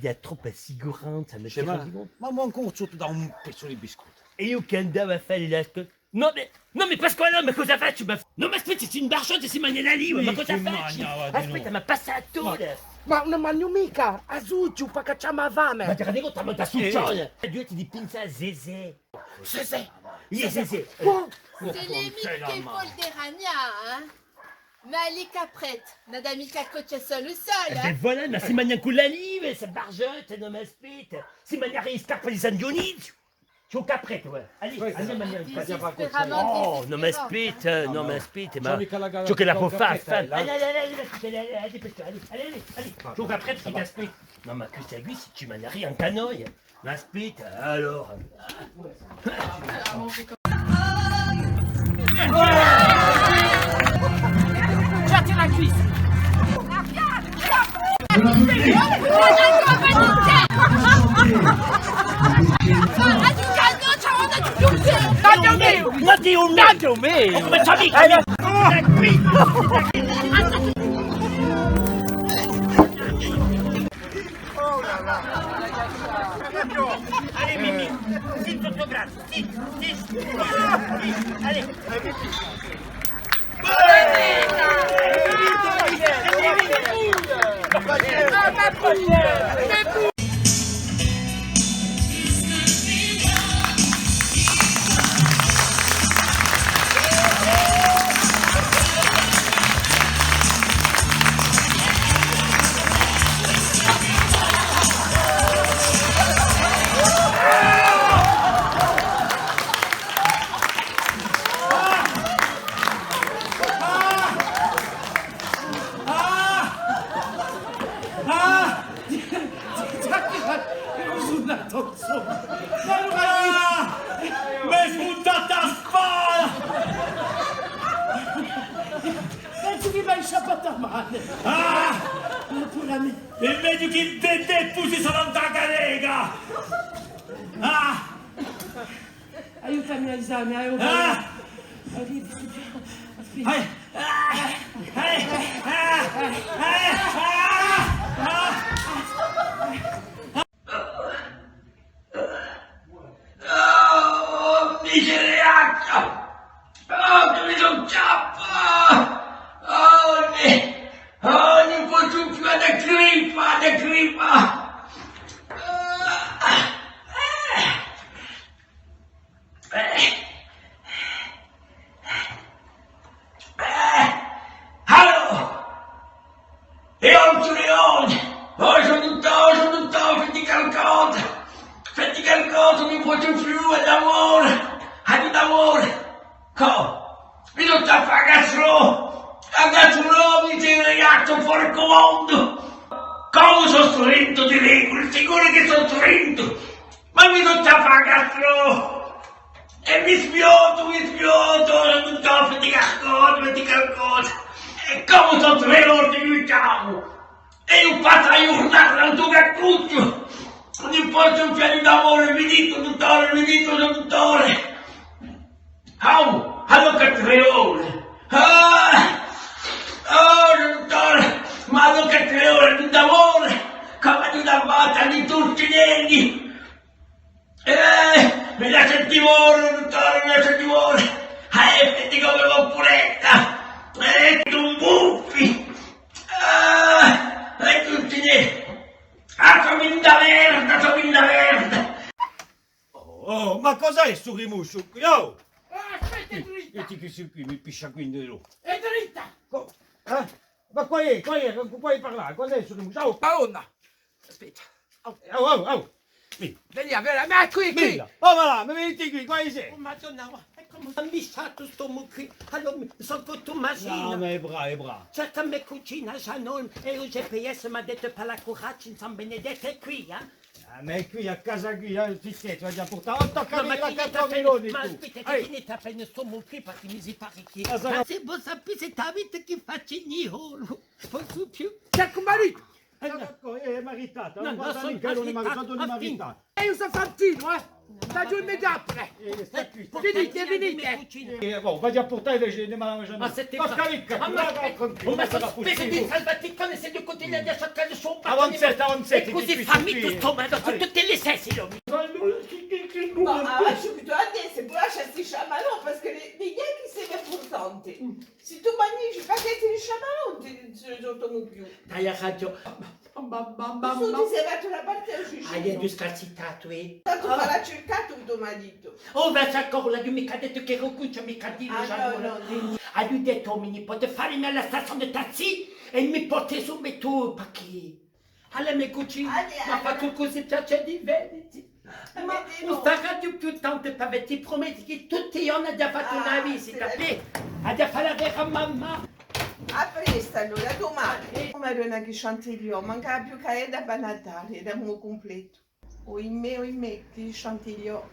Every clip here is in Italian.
è troppo assicurante, mi Sì, ma ancora sotto da un pezzo di biscotto. E io che andavo a fare la scuola. No, ma Pasquale, ma cosa faccio? Non mi aspetti, sei un barciotto, si mangia la lingua, ma cosa faccio? Aspetta, ma passato! Ma non mangio mica, a succio, per cacciare a fame. Ma ti rendi conto, ma da succione! Due ti dipinza a Zezé. Zezé. Zezé. C'est les mythes qui font des ragnats, hein. Mais les caprettes, madame Mika coche seul le sol, E voilà, ma si mangia con la live, se barjotte, non mi aspetta. Si mangia le scarpe di San Dionisio. C'è un capretto, Allez, andiamo a mangiare un capretto. Oh, non mi aspetta, non mi aspetta, ma ciò che la può fare. Allez, c'è un capretto che ti aspetta. No, ma questa qui, si ci mangia rien qu'à noi. Ma aspetta, allora. Tirate la cuisse. Taglio me! Come c'è mica? Allez, Mimi, sit sotto braccio, sit. Allez. Mi spuntata a spalla! Penso che mi hai sciappata male. Pure me. E meglio che te fusi sono andata lega! Aiutami a esame, Misereaccia! Oh, che mi sono ciappa! Non posso più ad aggrippa! Allora! E oggi leone! Oh, sono tutto, fatti qualcosa, mi posso più ad amore! Ad amore! Mi non sta a fare mi sei regatto porco mondo! Come sono stretto di regole, sicuro che sono stretto! Ma mi non sta a fare e mi spioto, non sto a fatti qualcosa! E come sono 3 ore di diciamo! E io faccio aiutare al tuo caccuccio! Non posso un piano d'amore, mi dico dottore! Allora 3 ore! Dottore! Ma allora 3 ore di d'amore! Come di una volta di tutti i negli! Me la sentivore, dottore, me la sentivore! Senti come va puretta! Tu buffi! E tutti i negli! Sovinda merda! Oh, ma cos'è sto rimuscio qui? Oh! Aspetta, è dritta! Metti che sei qui, mi piscia qui in giù. È dritta! Ma puoi parlare? Cos'è sto rimuscio? Oh! Paonna! Aspetta. Oh! Veniamo, ma qui! Mira! Oh, ma là, mi metti qui, qua sei! Oh, Madonna, è come un missato sto qui. Allora, sono con Tommasino. No, ma è bravo. Cerca me cucina, Janon, e il GPS mi ha detto per la curaccia in San Benedetto è qui, Ma è qui a casa qui, ti scherzo, vai già portare 8 cammini da 4 Ma minuti tu! aspetta, ti finite appena sto qui perché mi si pare che... Ma se voi sapete la vita che faccio in io, posso più? Cerco un marito! È maritato, No, non guarda sono mica, non è maritato, maritato, non è maritato. E io sono fantino, Da giù immediatamente. Sta qui. Venite, venite. Bon, va già portare invece di mangiare. Ma se ti Porca ricca, ma spese di salvaticcone se tu continui a cercare su un Avanzette, e così fammi tutto, ma su tutti gli sessi lo Bon, alors, je suis plutôt hâtée, c'est pour acheter ces chamallows, parce que les gars qui s'aiment pourtant. Si tu manies, je vais pas gâter les chamallows, je t'en più. Dai a raggio. Tu ti sei fatto la parte al Hai due scarsitato, Tanto farà cercato tuo marito. Oh, ma c'è ancora, lui mica detto che con cui c'è mica dire. No. Ha lui detto, mi nipote, farmi alla stazione di taxi e mi porti subito, perché? Alla mia cucina, mi ha fatto così piacere di vederti. Ma non sta radio più tanto per me, ti prometti che tutti i giorni ha già fatto una visita, ha già fatto la vera mamma. A presto allora, domani. Come era che chantiglio, mancava più che da Natale, era un completo. Oimè, che chantiglio.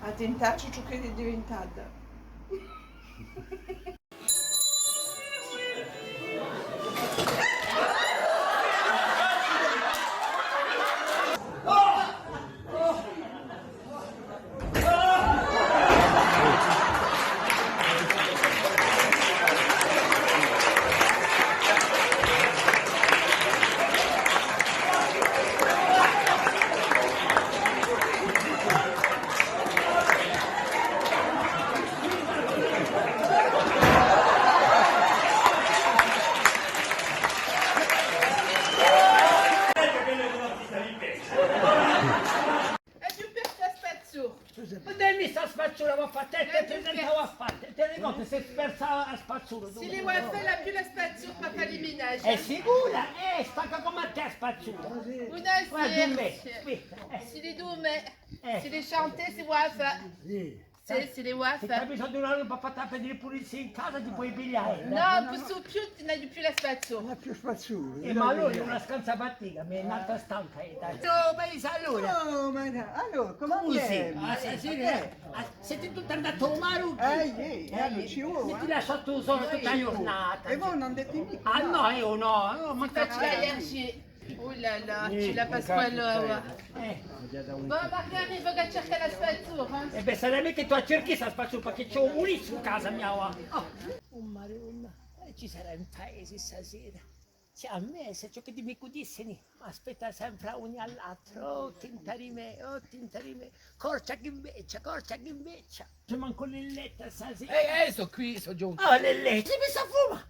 A tentarci ciò che è diventata. È più per sta spazzu. Ma dammi sta spazzola, va fatta, te presentava fatta, te ne conti, si è persa la spazzola. Si les voit faire la plus la spazzu per fare i ménages. È sicura? Spacca come a te spazzola. Una Guarda in me, sierge. aspetta, Si les dume, Eh. si les chanter, si voit faire. Si les voit Se faire. hai bisogno di una roba fatta per dire pulizia in casa ti puoi pigliare. Non, su più, non hai più la spazzu. Più spazzolo. Ma allora è una scansa fatica, mi è nata stanca. Ciao, Paisa, allora. Oh, ma allora, come Senti, siete tutti andati a Maru? ci Mi ti lascio tu solo tutta la giornata. voi non dite Ah no, io no, ma Facci l'allergie. Oh là là, tu la passes pas là. Bon, Margherita, il faut che cerca la spazzatura. E beh, sarebbe che tu a cerchi sta spazio perché c'ho un mulizzo in casa mia. Oh Maronna, ci sarà in paese stasera. C'è a me, se ciò che ti mi cudissini, ma aspetta sempre uno all'altro. Oh, tintarime, corcia che inveccia. C'è manco l'elletta stasera. Sto qui, sono giunto. Oh, l'elletta, mi sa fuma.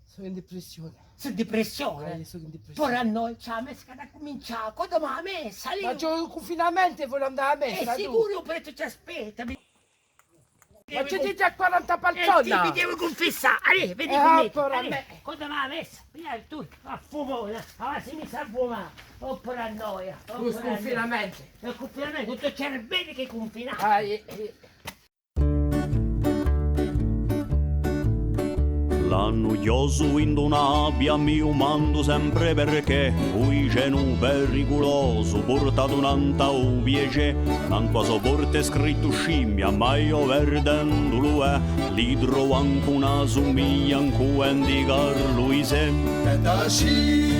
Sono in depressione. Su depressione. Sono in depressione. Poi a noi c'è la messa da cominciare, quando mi ha messa lì. Ma c'ho il confinamento e voglio andare a messa, tu. Sicuro, però tu ci aspetti. Ma ci dite a 40 Ti palzona? devo confessare, vedi come però a me. quando mi ha messa, via tu, a fumone, ma si mi sa fumare, oppure a noia. Lo sconfinamento. Il confinamento, tutto c'era bene che confinare. L'annoioso in una abbia mi umando sempre perché ui genu pericoloso portato un'anta piece tanto sopporte scritto scimmia ma io perdendo lo è li trovo anche una somiglia in cui indicar lui se da scimmia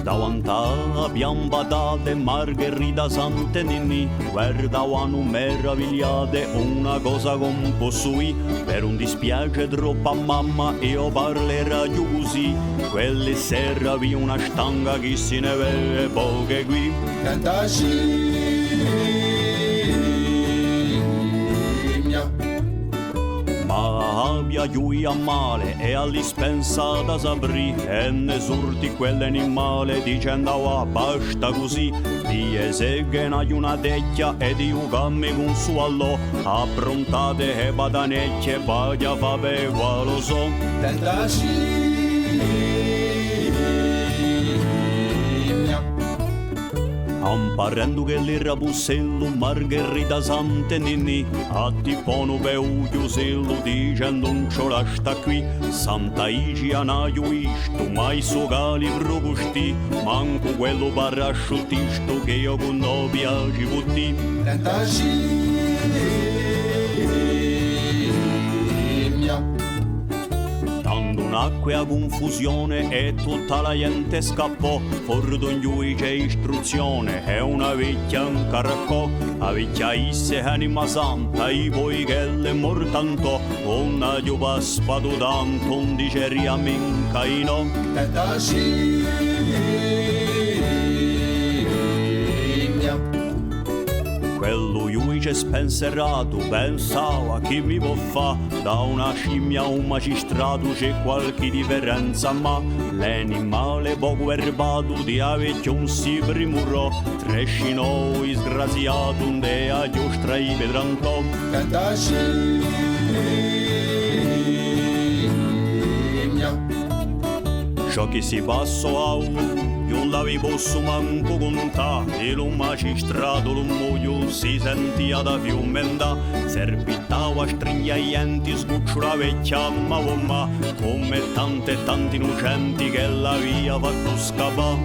davanti a piambatate Margherita Sante Ninni guardavano meravigliate una cosa con possui per un dispiace troppo a mamma io parlerò così quelle sera vi una stanga che se ne vede poche qui ma abbia chiui a male e all'ispensata s'aprì e ne sorti quell'animale dicendo basta così di eseghe una tecchia e di ugammi con su allò approntate e badanecchie vaglia fa per qualo so amparendo che l'era bussello Margherita Sante Ninni a tipono peu chiusello dicendo non c'ho la sta qui Santa Igia naio isto mai so calibro costi manco quello parasciutisto che io con no piaci putti tanto un nacque a confusione e tutta la gente scappò. For d'ogni c'è istruzione e una vecchia incarcò. A vecchia isse anima santa, i poi che le mortantò. Una giuba spadu tanto, un diceria mincaino. Quello giudice spenserato pensava chi mi può fa. Da una scimmia a un magistrato c'è qualche differenza, ma l'animale poco erbato di vecchio un si primurò. Trescinò isgraziato un dea giostra i pedrantò. Ciò che si passò a io non vi posso manco contare. E lo magistrato, lo muoio, si sentia da fiumenda. Servitava a strigliaienti, sgucciola vecchia mamma, come tante e tanti innocenti che la via fatto scappare.